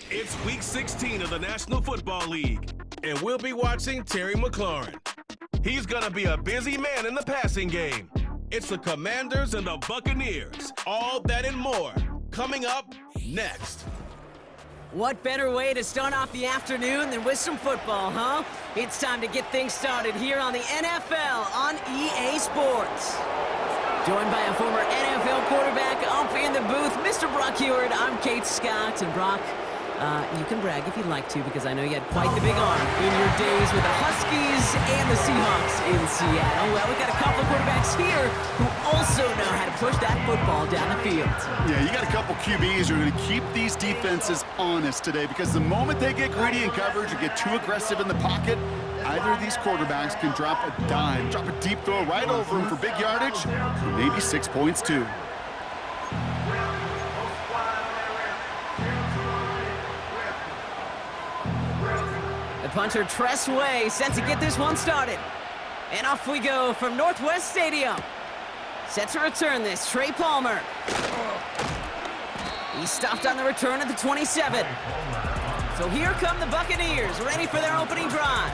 It's week 16 of the National Football League, and we'll be watching Terry McLaurin. He's gonna be a busy man in the passing game. It's the Commanders and the Buccaneers. All that and more coming up next. What better way to start off the afternoon than with some football, huh? It's time to get things started here on the NFL on EA Sports. Joined by a former NFL quarterback up in the booth, Mr. Brock Huard. I'm Kate Scott, and Brock, you can brag if you'd like to, because I know you had quite the big arm in your days with the Huskies and the Seahawks in Seattle. Well, we got a couple of quarterbacks here who also know how to push that football down the field. Yeah, you got a couple QBs who are going to keep these defenses honest today, because the moment they get greedy in coverage or get too aggressive in the pocket, either of these quarterbacks can drop a dime, drop a deep throw right over them for big yardage, and maybe 6 points too. The punter Tress Way set to get this one started. And off we go from Northwest Stadium. Set to return this, Trey Palmer. He stopped on the return at the 27. So here come the Buccaneers, ready for their opening drive.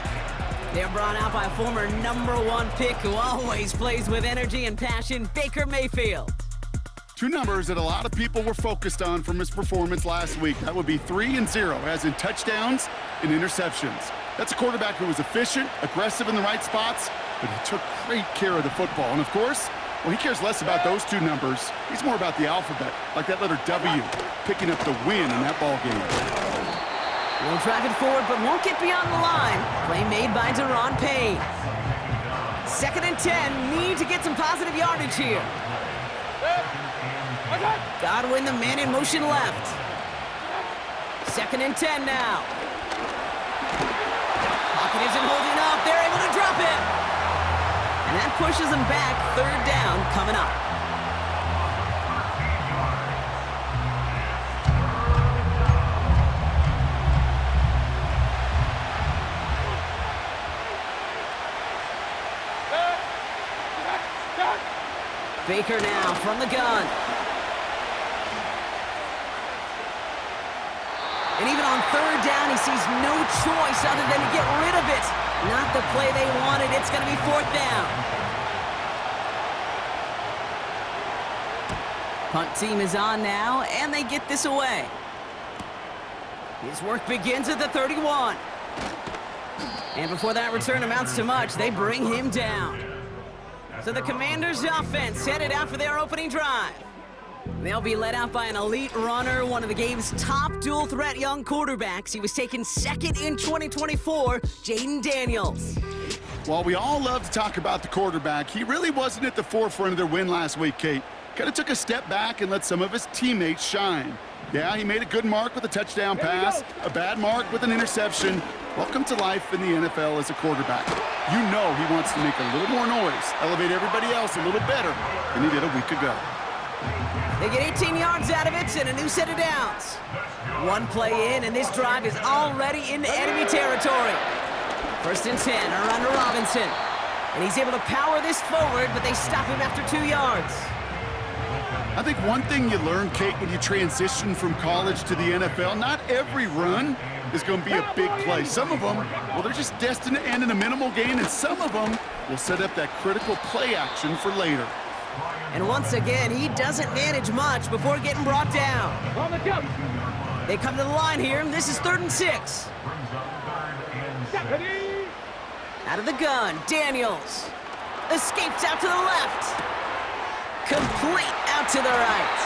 They're brought out by a former #1 pick who always plays with energy and passion, Baker Mayfield. Two numbers that a lot of people were focused on from his performance last week. That would be 3 and 0, as in touchdowns and interceptions. That's a quarterback who was efficient, aggressive in the right spots, but he took great care of the football. And of course, well, he cares less about those two numbers. He's more about the alphabet, like that letter W, picking up the win in that ball game. Will drive it forward, but won't get beyond the line. Play made by Deron Payne. 2nd and 10, need to get some positive yardage here. Godwin, the man in motion left. 2nd and 10 now. Pocket isn't holding up. They're able to drop it. And that pushes them back. 3rd down coming up. Baker now from the gun. And even on 3rd down, he sees no choice other than to get rid of it. Not the play they wanted. It's going to be 4th down. Punt team is on now, and they get this away. His work begins at the 31. And before that return amounts to much, they bring him down. So the Commanders' offense headed out for their opening drive. They'll be led out by an elite runner, one of the game's top dual-threat young quarterbacks. He was taken 2nd in 2024, Jayden Daniels. While we all love to talk about the quarterback, he really wasn't at the forefront of their win last week, Kate. Kind of took a step back and let some of his teammates shine. Yeah, he made a good mark with a touchdown pass, a bad mark with an interception. Welcome to life in the NFL as a quarterback. You know he wants to make a little more noise, elevate everybody else a little better than he did a week ago. They get 18 yards out of it and a new set of downs. One play in, and this drive is already into enemy territory. 1st and 10, around to Robinson. And he's able to power this forward, but they stop him after 2 yards. I think one thing you learn, Kate, when you transition from college to the NFL, not every run is going to be a big play. Some of them, well, they're just destined to end in a minimal gain, and some of them will set up that critical play action for later. And once again, he doesn't manage much before getting brought down. They come to the line here, and this is 3rd and 6. Out of the gun, Daniels. Escapes out to the left. Complete out to the right.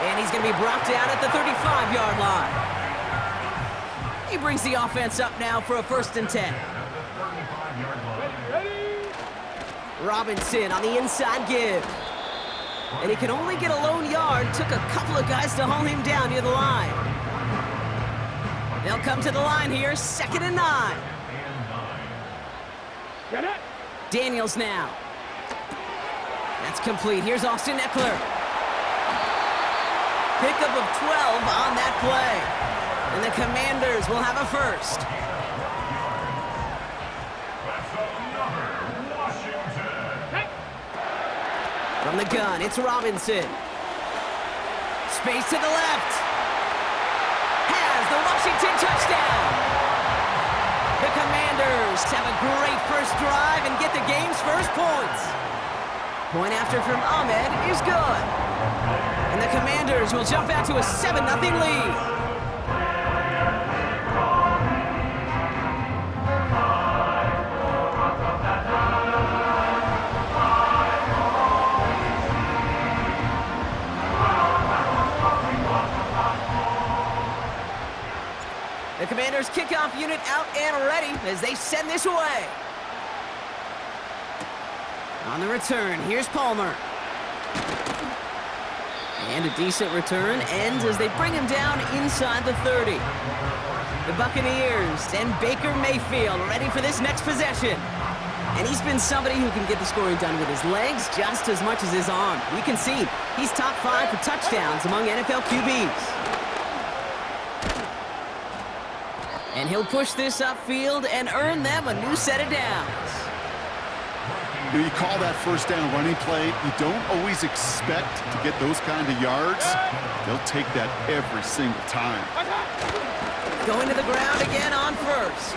And he's going to be brought down at the 35-yard line. He brings the offense up now for a 1st and 10. Robinson on the inside give. And he can only get a lone yard. Took a couple of guys to hold him down near the line. They'll come to the line here, 2nd and 9. Daniels now. That's complete. Here's Austin Eckler. Pickup of 12 on that play. And the Commanders will have a 1st. From the gun, it's Robinson. Space to the left. Commanders have a great first drive and get the game's first points. Point after from Ahmed is good. And the Commanders will jump out to a 7-0 lead. The Commanders' kickoff unit out and ready as they send this away. On the return, here's Palmer. And a decent return ends as they bring him down inside the 30. The Buccaneers and Baker Mayfield ready for this next possession. And he's been somebody who can get the scoring done with his legs just as much as his arm. You can see he's top 5 for touchdowns among NFL QBs. And he'll push this upfield and earn them a new set of downs. You call that first down running play, you don't always expect to get those kind of yards. They'll take that every single time. Going to the ground again on first.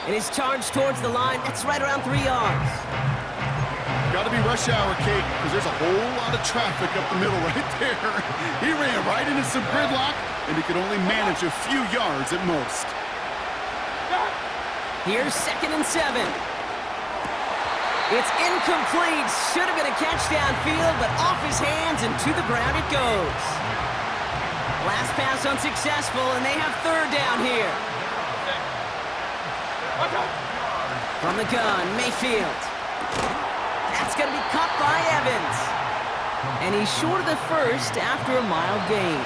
And his charge towards the line, that's right around 3 yards. Got to be rush hour, Kate, because there's a whole lot of traffic up the middle right there. He ran right into some gridlock, and he could only manage a few yards at most. Here's 2nd and 7. It's incomplete. Should have been a catch downfield, but off his hands and to the ground it goes. Last pass unsuccessful, and they have 3rd down here. From the gun, Mayfield. That's going to be caught by Evans. And he's short of the first after a mild gain.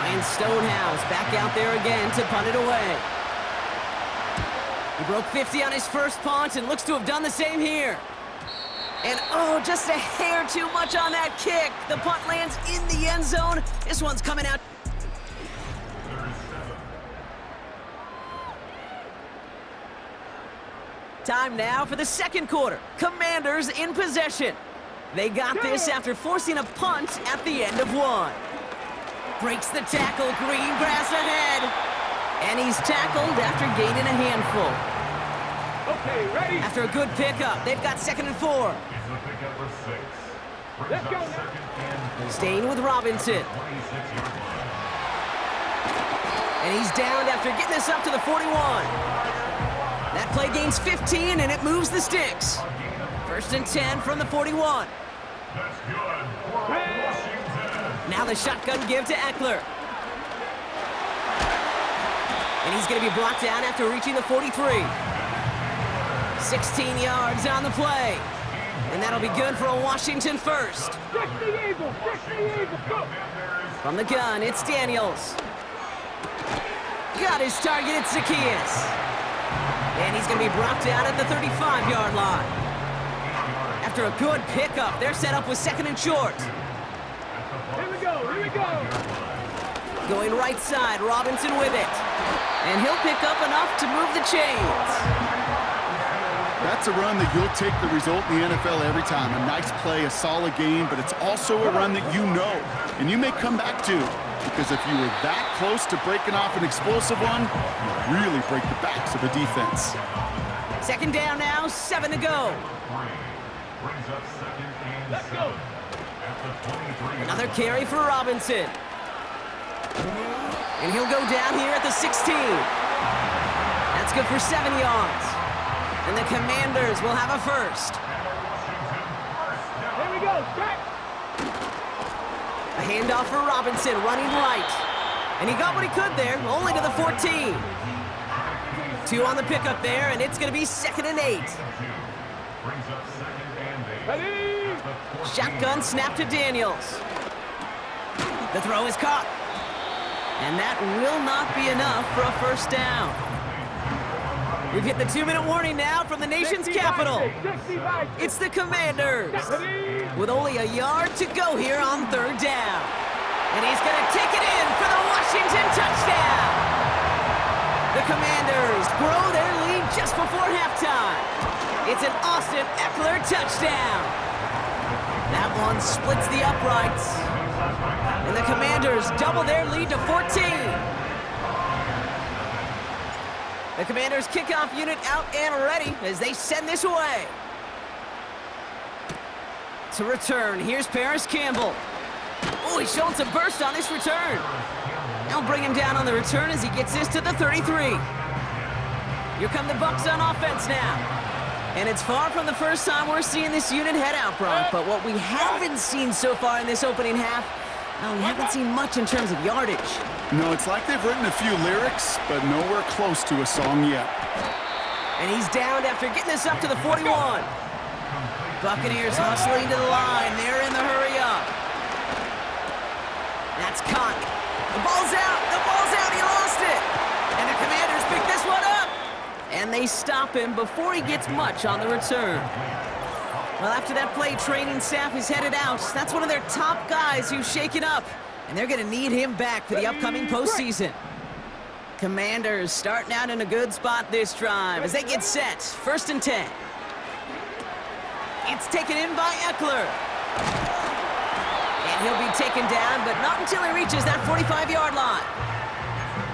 Ryan Stonehouse back out there again to punt it away. He broke 50 on his first punt and looks to have done the same here. And oh, just a hair too much on that kick. The punt lands in the end zone. This one's coming out. Time now for the second quarter. Commanders in possession. They got this after forcing a punt at the end of one. Breaks the tackle, green grass ahead. And he's tackled after gaining a handful. Okay, ready. After a good pickup, they've got 2nd and 4. Let's go now. Staying with Robinson. And he's downed after getting this up to the 41. That play gains 15, and it moves the sticks. 1st and 10 from the 41. Now the shotgun give to Eckler. And he's going to be brought down after reaching the 43. 16 yards on the play. And that'll be good for a Washington first. Fix the Eagles, go! From the gun, it's Daniels. Got his target, it's Zacchaeus. And he's going to be brought down at the 35-yard line. After a good pickup, they're set up with 2nd and short. Here we go. Going right side, Robinson with it. And he'll pick up enough to move the chains. That's a run that you'll take the result in the NFL every time. A nice play, a solid game, but it's also a run that you know, and you may come back to, because if you were that close to breaking off an explosive one, you really break the backs of the defense. 2nd down now, 7 to go. Let's go. Another carry for Robinson. And he'll go down here at the 16. That's good for 7 yards. And the Commanders will have a first. Here we go, back. A handoff for Robinson, running right. And he got what he could there, only to the 14. 2 on the pickup there, and it's going to be 2nd and 8. Ready. Shotgun snap to Daniels. The throw is caught. And that will not be enough for a first down. We've hit the 2-minute warning now from the nation's capital. It's the Commanders with only a yard to go here on 3rd down. And he's going to take it in for the Washington touchdown. The Commanders grow their lead just before halftime. It's an Austin Eckler touchdown. That one splits the uprights. And the Commanders double their lead to 14. The Commanders' kickoff unit out and ready as they send this away. To return, here's Paris Campbell. Oh, he's showing some burst on this return. They'll bring him down on the return as he gets this to the 33. Here come the Bucs on offense now. And it's far from the first time we're seeing this unit head out, Brock. But what we haven't seen so far in this opening half, we haven't seen much in terms of yardage. No, it's like they've written a few lyrics, but nowhere close to a song yet. And he's downed after getting this up to the 41. Buccaneers hustling to the line. They're in the hurry up. That's caught. The ball's out. The ball's out. He lost it. And the Commanders pick this one up. And they stop him before he gets much on the return. Well, after that play, training staff is headed out. That's one of their top guys who's shaken up. And they're going to need him back for the upcoming postseason. Commanders starting out in a good spot this drive as they get set. 1st and 10. It's taken in by Eckler. And he'll be taken down, but not until he reaches that 45-yard line.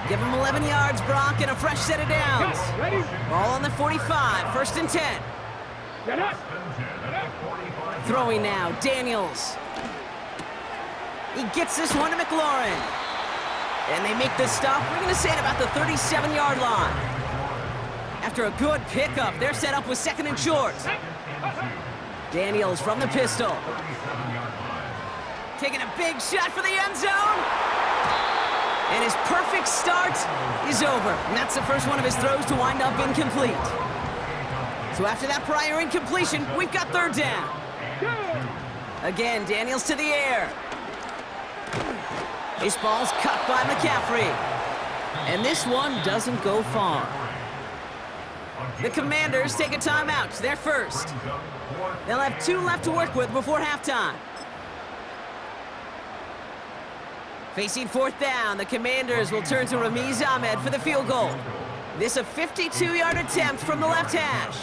Give him 11 yards, Brock, and a fresh set of downs. Ball on the 45, 1st and 10. Throwing now, Daniels. He gets this one to McLaurin. And they make the stop, we're going to say at about the 37-yard line. After a good pickup, they're set up with 2nd and short. Daniels from the pistol. Taking a big shot for the end zone. And his perfect start is over. And that's the first one of his throws to wind up incomplete. So after that prior incompletion, we've got 3rd down. Again, Daniels to the air. This ball's cut by McCaffrey. And this one doesn't go far. The Commanders take a timeout. They're first. They'll have 2 left to work with before halftime. Facing 4th down, the Commanders will turn to Ramiz Ahmed for the field goal. This a 52-yard attempt from the left hash.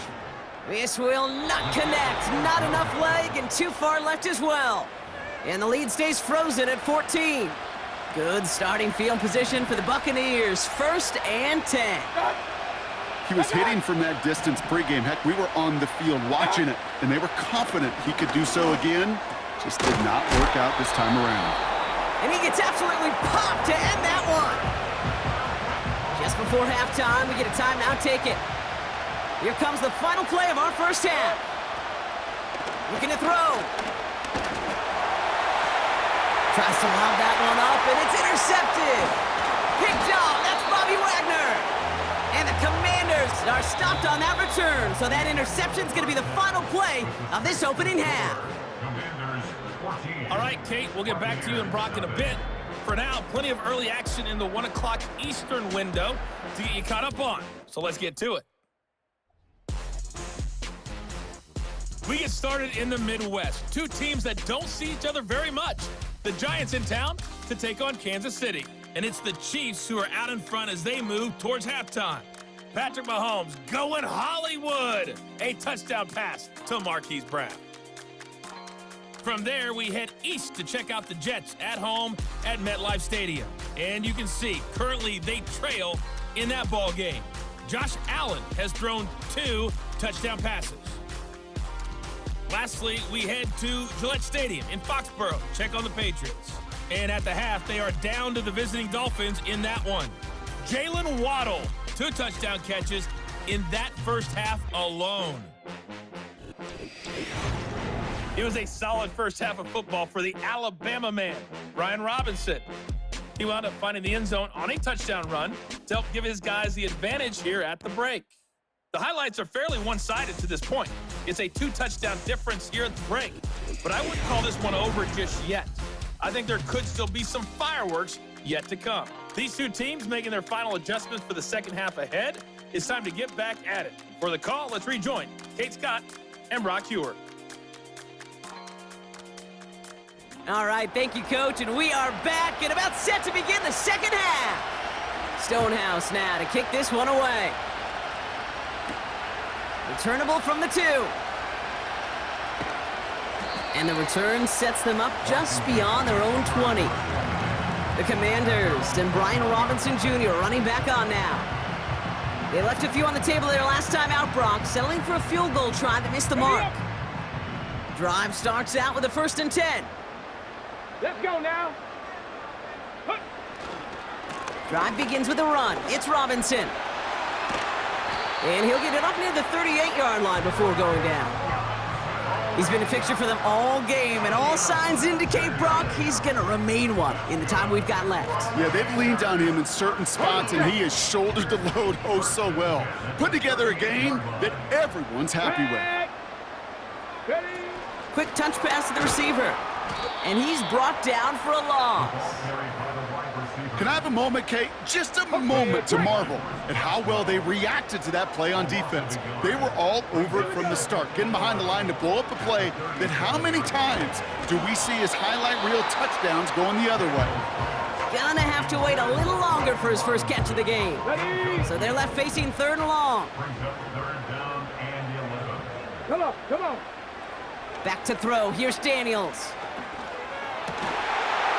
This will not connect. Not enough leg and too far left as well. And the lead stays frozen at 14. Good starting field position for the Buccaneers. 1st and 10. He was hitting from that distance pregame. Heck, we were on the field watching it, and they were confident he could do so again. Just did not work out this time around. And he gets absolutely popped to end that one. Just before halftime, we get a timeout taken. Here comes the final play of our first half. Looking to throw. Tries to lob that one up, and it's intercepted. Picked off. That's Bobby Wagner. And the Commanders are stopped on that return, so that interception's going to be the final play of this opening half. All right, Kate, we'll get back to you and Brock in a bit. For now, plenty of early action in the 1 o'clock Eastern window to get you caught up on. So let's get to it. We get started in the Midwest. 2 teams that don't see each other very much. The Giants in town to take on Kansas City. And it's the Chiefs who are out in front as they move towards halftime. Patrick Mahomes going Hollywood. A touchdown pass to Marquise Brown. From there, we head east to check out the Jets at home at MetLife Stadium. And you can see, currently they trail in that ball game. Josh Allen has thrown 2 touchdown passes. Lastly, we head to Gillette Stadium in Foxborough. Check on the Patriots. And at the half, they are down to the visiting Dolphins in that one. Jalen Waddle, 2 touchdown catches in that first half alone. It was a solid first half of football for the Alabama man, Brian Robinson. He wound up finding the end zone on a touchdown run to help give his guys the advantage here at the break. The highlights are fairly one-sided to this point. It's a 2-touchdown difference here at the break, but I wouldn't call this one over just yet. I think there could still be some fireworks yet to come. These 2 teams making their final adjustments for the second half ahead. It's time to get back at it. For the call, let's rejoin Kate Scott and Brock Huard. All right, thank you, Coach, and we are back and about set to begin the second half. Stonehouse now to kick this one away. Returnable from the 2. And the return sets them up just beyond their own 20. The Commanders and Brian Robinson Jr. running back on now. They left a few on the table their last time out, Brock, settling for a field goal try that missed the mark. Drive starts out with a 1st and 10. Let's go now. Huh. Drive begins with a run. It's Robinson. And he'll get it up near the 38-yard line before going down. He's been a fixture for them all game, and all signs indicate, Brock, he's going to remain one in the time we've got left. Yeah, they've leaned on him in certain spots, and he has shouldered the load oh so well. Put together a game that everyone's happy with. Ready? Quick touch pass to the receiver. And he's brought down for a loss. Can I have a moment, Kate? Just a moment to marvel at how well they reacted to that play on defense. They were all over it from the start, getting behind the line to blow up a play that how many times do we see his highlight reel touchdowns going the other way? Gonna have to wait a little longer for his first catch of the game. Ready? So they're left facing 3rd and long. Come on, come on. Back to throw. Here's Daniels.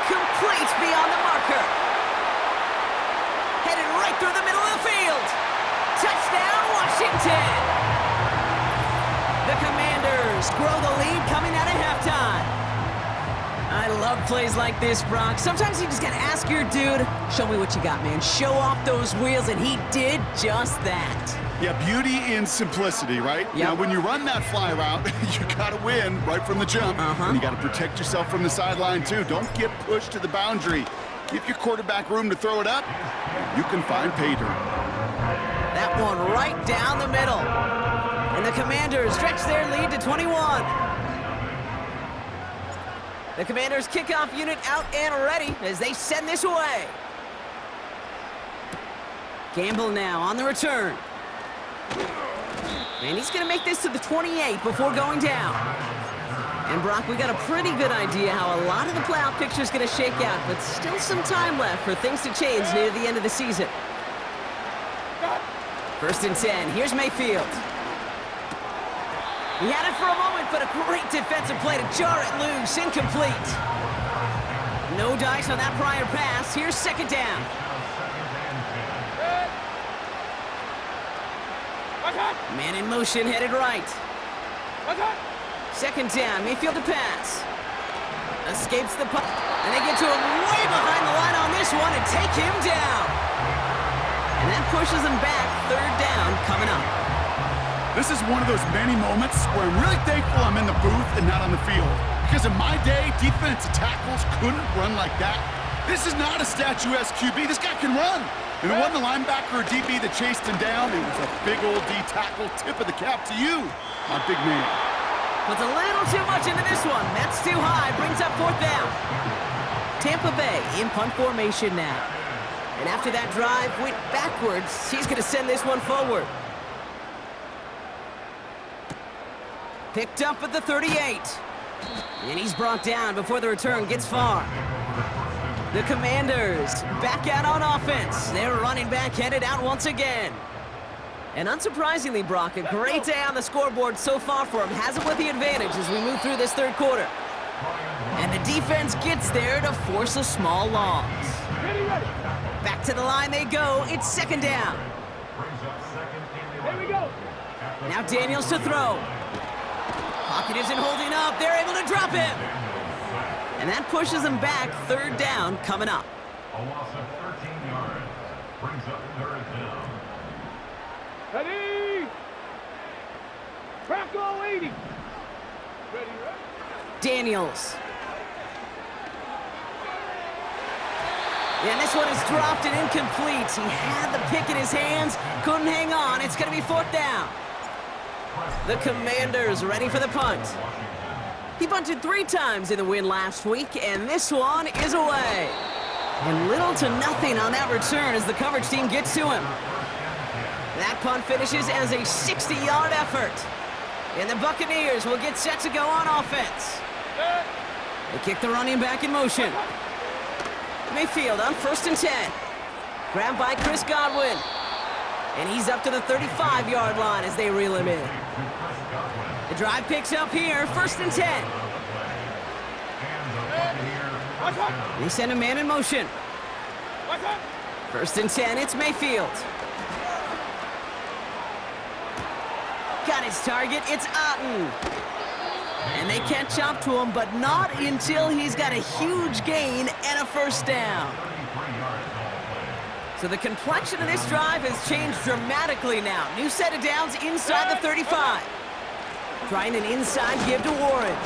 Complete beyond the marker. Headed right through the middle of the field. Touchdown, Washington. The Commanders grow the lead coming out of halftime. I love plays like this, Brock. Sometimes you just gotta ask your dude, show me what you got, man. Show off those wheels, and he did just that. Yeah, beauty in simplicity, right? Yep. Now, when you run that fly route, you got to win right from the jump. And you got to protect yourself from the sideline, too. Don't get pushed to the boundary. Give your quarterback room to throw it up. You can find pay dirt. That one right down the middle. And the Commanders stretch their lead to 21. The Commanders kickoff unit out and ready as they send this away. Gamble now on the return. And he's going to make this to the 28 before going down. And Brock, we got a pretty good idea how a lot of the playoff picture is going to shake out, but still some time left for things to change near the end of the season. 1st and 10. Here's Mayfield. He had it for a moment, but a great defensive play to jar it loose. Incomplete. No dice on that prior pass. Here's 2nd down. Man in motion, headed right. 2nd down, Mayfield to pass. Escapes the puck, and they get to him way behind the line on this one and take him down. And that pushes him back. 3rd down coming up. This is one of those many moments where I'm really thankful I'm in the booth and not on the field. Because in my day, defensive tackles couldn't run like that. This is not a statuesque QB. This guy can run. And it wasn't a linebacker or DB that chased him down. It was a big old D tackle. Tip of the cap to you, my big man. Puts a little too much into this one. That's too high. Brings up 4th down. Tampa Bay in punt formation now. And after that drive went backwards, he's going to send this one forward. Picked up at the 38. And he's brought down before the return gets far. The Commanders back out on offense. Their running back headed out once again. And unsurprisingly, Brock, a great day on the scoreboard so far for him. Has it with the advantage as we move through this 3rd quarter. And the defense gets there to force a small loss. Back to the line they go. It's 2nd down. Here we go. Now Daniels to throw. Pocket isn't holding up. They're able to drop him. And that pushes them back. 3rd down coming up. A loss of 13 yards brings up 3rd down. Ready? Crack all 80. Ready, ready. Daniels. And this one is dropped and incomplete. He had the pick in his hands, couldn't hang on. It's going to be 4th down. The Commanders ready for the punt. He punted 3 times in the win last week, and this one is away. And little to nothing on that return as the coverage team gets to him. That punt finishes as a 60-yard effort. And the Buccaneers will get set to go on offense. They kick the running back in motion. Mayfield on 1st and 10. Grabbed by Chris Godwin. And he's up to the 35-yard line as they reel him in. The drive picks up here, 1st and 10. They send a man in motion. 1st and 10, it's Mayfield. got his target. It's Otten. And they catch up to him, but not until he's got a huge gain and a first down. So the complexion of this drive has changed dramatically now. New set of downs inside the 35. Trying an inside give to Warren.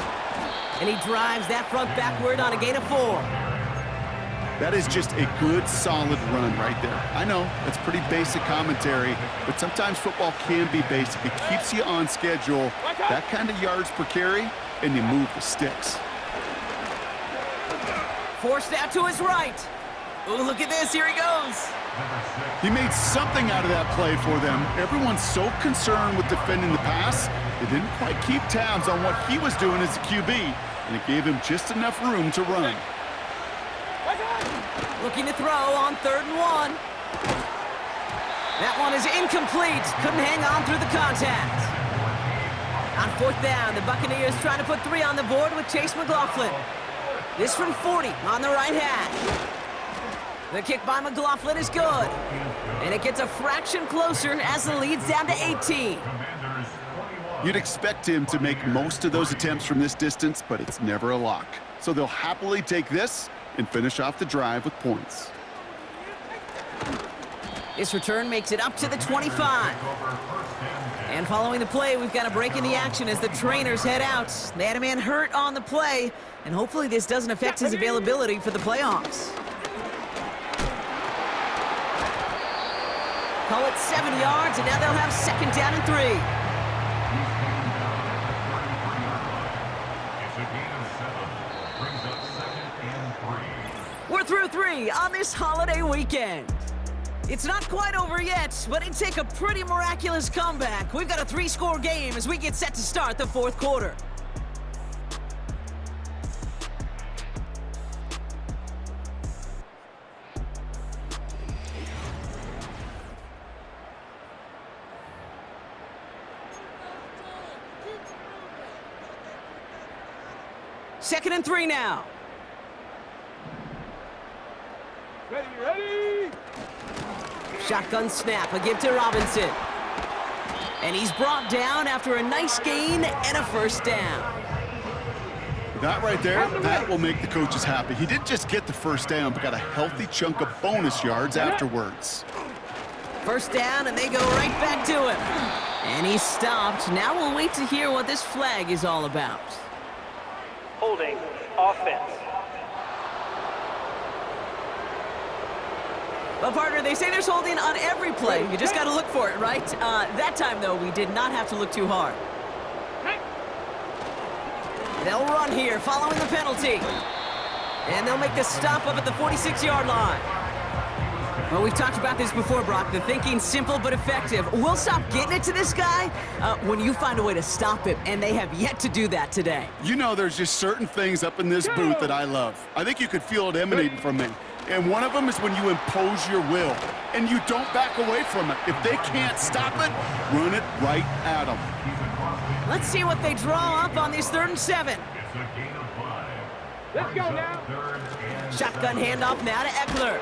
And he drives that front backward on a gain of 4. That is just a good, solid run right there. I know, that's pretty basic commentary, but sometimes football can be basic. It keeps you on schedule, that kind of yards per carry, and you move the sticks. Forced out to his right. Oh, look at this. Here he goes. He made something out of that play for them. Everyone's so concerned with defending the pass, they didn't quite keep tabs on what he was doing as a QB, and it gave him just enough room to run. Looking to throw on 3rd and 1. That one is incomplete. Couldn't hang on through the contact. On 4th down, the Buccaneers trying to put 3 on the board with Chase McLaughlin. This from 40 on the right hash. The kick by McLaughlin is good. And it gets a fraction closer as the lead's down to 18. You'd expect him to make most of those attempts from this distance, but it's never a lock. So they'll happily take this and finish off the drive with points. This return makes it up to the 25. And following the play, we've got a break in the action as the trainers head out. They had a man hurt on the play, and hopefully this doesn't affect his availability for the playoffs. Call it 7 yards, and now they'll have 2nd down and 3. We're through 3 on this holiday weekend. It's not quite over yet, but it'd take a pretty miraculous comeback. We've got a 3-score game as we get set to start the 4th quarter. Second and 3 now. Ready. Shotgun snap, a give to Robinson. And he's brought down after a nice gain and a first down. That right there, that will make the coaches happy. He didn't just get the first down, but got a healthy chunk of bonus yards afterwards. First down, and they go right back to him. And he's stopped. Now we'll wait to hear what this flag is all about. Holding offense. Well, partner, they say there's holding on every play. You just got to look for it, right? That time, though, we did not have to look too hard. They'll run here following the penalty. And they'll make the stop up at the 46-yard line. Well, we've talked about this before, Brock. The thinking's simple but effective. We'll stop getting it to this guy when you find a way to stop him, and they have yet to do that today. You know, there's just certain things up in this booth that I love. I think you could feel it emanating from me. And one of them is when you impose your will, and you don't back away from it. If they can't stop it, run it right at them. Let's see what they draw up on this 3rd and 7. Let's go now. Shotgun handoff now to Eckler.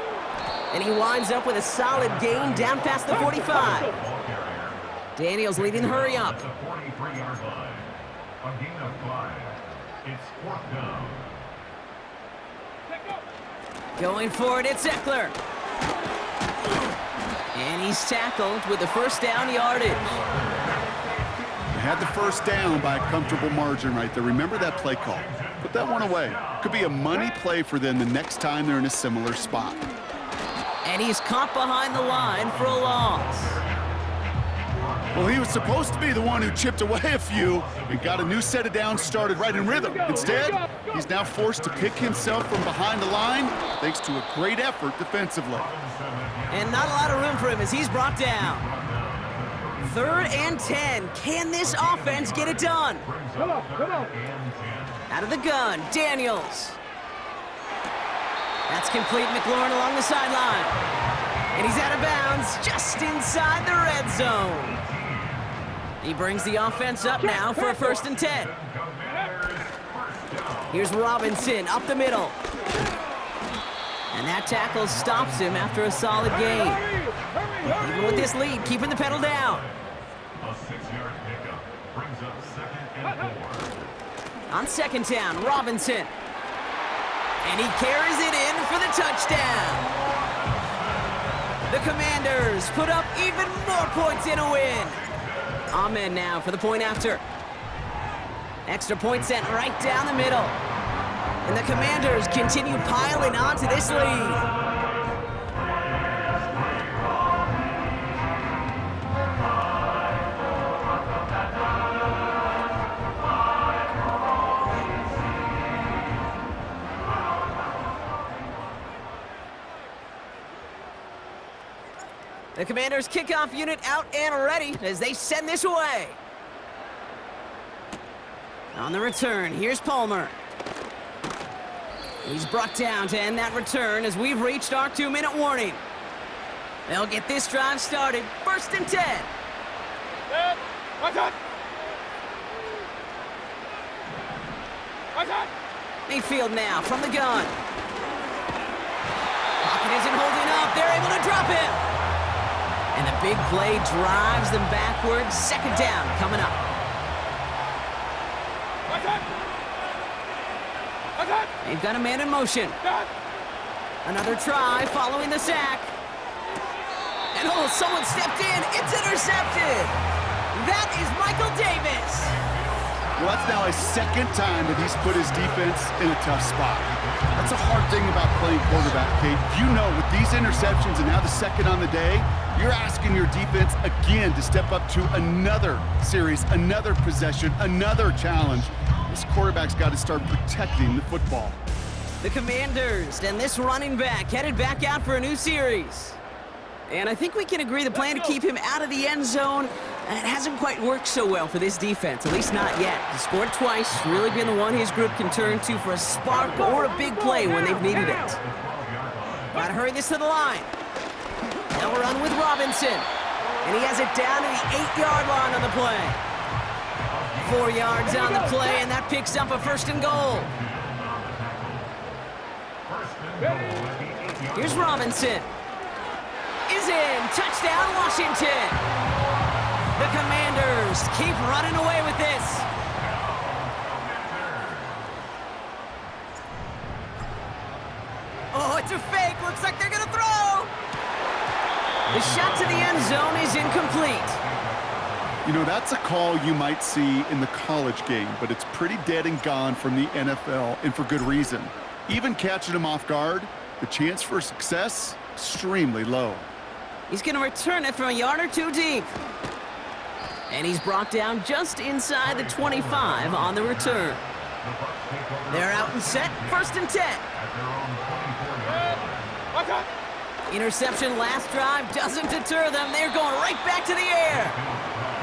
And he winds up with a solid gain down past the 45. Daniels leading the hurry up. The 43-yard line. A gain of 5. It's 4th down. Going for it, it's Eckler. And he's tackled with the first down yardage. They had the first down by a comfortable margin right there. Remember that play call. Put that one away. Could be a money play for them the next time they're in a similar spot. And he's caught behind the line for a loss. Well, he was supposed to be the one who chipped away a few and got a new set of downs started right in rhythm. Instead, he's now forced to pick himself from behind the line thanks to a great effort defensively. And not a lot of room for him as he's brought down. 3rd and 10. Can this offense get it done? Come on. Out of the gun, Daniels. That's complete. McLaurin along the sideline. And he's out of bounds just inside the red zone. He brings the offense up now for a 1st and 10. Here's Robinson up the middle. And that tackle stops him after a solid gain. Even with this lead, keeping the pedal down. A 6-yard pickup brings up 2nd and 4. On second down, Robinson. And he carries it in for the touchdown. The Commanders put up even more points in a win. Ahmed now for the point after. Extra point sent right down the middle. And the Commanders continue piling onto this lead. The Commanders' kickoff unit out and ready as they send this away. On the return, here's Palmer. He's brought down to end that return as we've reached our 2-minute warning. They'll get this drive started. 1st and 10. Mayfield now from the gun. Pocket isn't holding up. They're able to drop him. And the big play drives them backwards. 2nd down coming up. They've got a man in motion. Another try following the sack. And oh, someone stepped in. It's intercepted. That is Michael Davis. Well, that's now his 2nd time that he's put his defense in a tough spot. That's a hard thing about playing quarterback, Kate. You know, with these interceptions and now the 2nd on the day, you're asking your defense again to step up to another series, another possession, another challenge. This quarterback's got to start protecting the football. The Commanders and this running back headed back out for a new series. And I think we can agree the plan to keep him out of the end zone, it hasn't quite worked so well for this defense, at least not yet. He scored twice, really been the one his group can turn to for a spark or a big play when they've needed it. Gotta hurry this to the line. Now we're on with Robinson. And he has it down to the 8-yard line on the play. 4 yards on the play, and that picks up a 1st and goal. Here's Robinson. Is in. Touchdown, Washington. The Commanders keep running away with this. Oh, it's a fake. Looks like they're going to throw. The shot to the end zone is incomplete. You know, that's a call you might see in the college game, but it's pretty dead and gone from the NFL, and for good reason. Even catching him off guard, the chance for success, extremely low. He's going to return it from a yard or 2 deep. And he's brought down just inside the 25 on the return. They're out and set, 1st and 10. Interception last drive doesn't deter them. They're going right back to the air.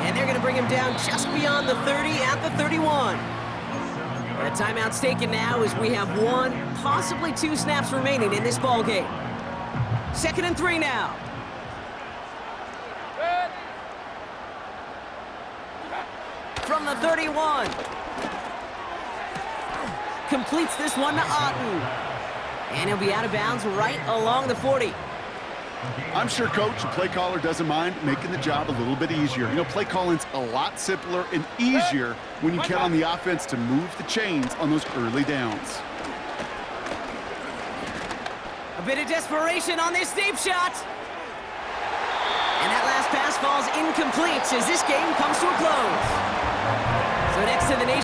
And they're going to bring him down just beyond the 30 at the 31. And a timeout's taken now as we have 1, possibly 2 snaps remaining in this ball game. 2nd and 3 now. From the 31. Completes this one to Otten. And he'll be out of bounds right along the 40. I'm sure, Coach, the play caller doesn't mind making the job a little bit easier. You know, play calling's a lot simpler and easier when you count on the offense to move the chains on those early downs. A bit of desperation on this deep shot. And that last pass falls incomplete as this game comes to a close.